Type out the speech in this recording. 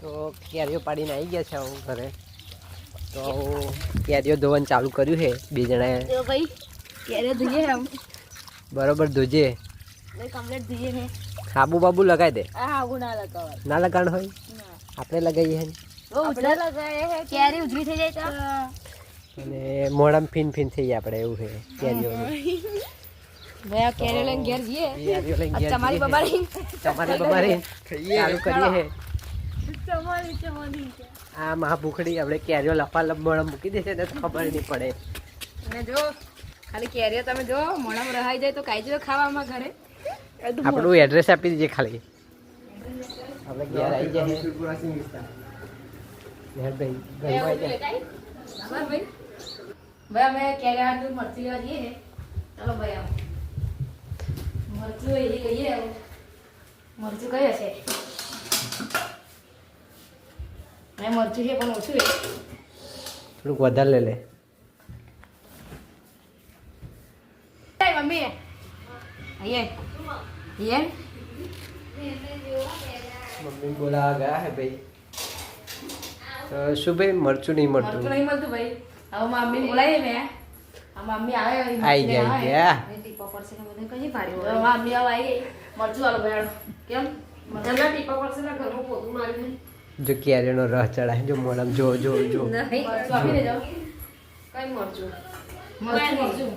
તો કેરીઓ પાડીને આવી ગયા છે હું ઘરે તો કેરીઓ ધોવાનું ચાલુ કર્યું છે બે જણાએ તો ભાઈ કેરીઓ ધોઈએ આમ બરોબર ધોજે ભાઈ કમ્પ્લીટ ધોઈએ ને સાબુ બાબુ લગાવી દે આ આવું ના લગાવાય ના લગાડ હોય આપણે લગાવીએ છે આપણે લગાવે છે કેરી ઉધરી થઈ જાય તો અને મોઢામાં ફીન ફીન થઈ જાય આપણે એવું છે કેરીઓનું ભાઈ આ કેરીઓ લઈને ઘેર જઈએ કેરીઓ લઈને ઘેર તમારી જઈએ. બબારી તમારી બબારી ચાલુ કરીએ છે તમારી આ મહાભૂખડી આપણે કેરીઓ લફા મોઢા મૂકી દેશે ને તો ખબર નહીં પડે અને જો ખાલી કેરીઓ તમે જો મોઢામાં રહાઈ જાય તો કાઈ જો ખાવામાં ઘરે આપણું એડ્રેસ આપી દીજે ખાલી આપણે ઘેર આવી જાય ભાઈ ભાઈ અમે કેરી આટલું મરચી લેવા જઈએ ને ચાલો ભાઈ આવો મરચું એ લઈએ આવો મરચું કઈ હશે મરચું છે પણ ઓછું થોડુંક વધારે લઈ લે મમ્મી અહીંયા મમ્મી બોલાવા ગયા હે ભાઈ તો શું ભાઈ મરચું નહીં મરચું મળતું નહીં મળતું ભાઈ હવે મમ્મી બોલાવીએ મેં આ મમ્મી આવે આઈ ગયા ટીપા પડશે ને બધું કઈ પાડ્યું મમ્મી હવે આવી ગઈ મરચું આલો ભાઈ કેમ મજા ટીપા પડશે ને ઘરમાં પોતું મારી જો કેરીનો રસ ચડાય જો મોઢામાં જો જો જો મરચું આપી દેજો કઈ મરચું મરચું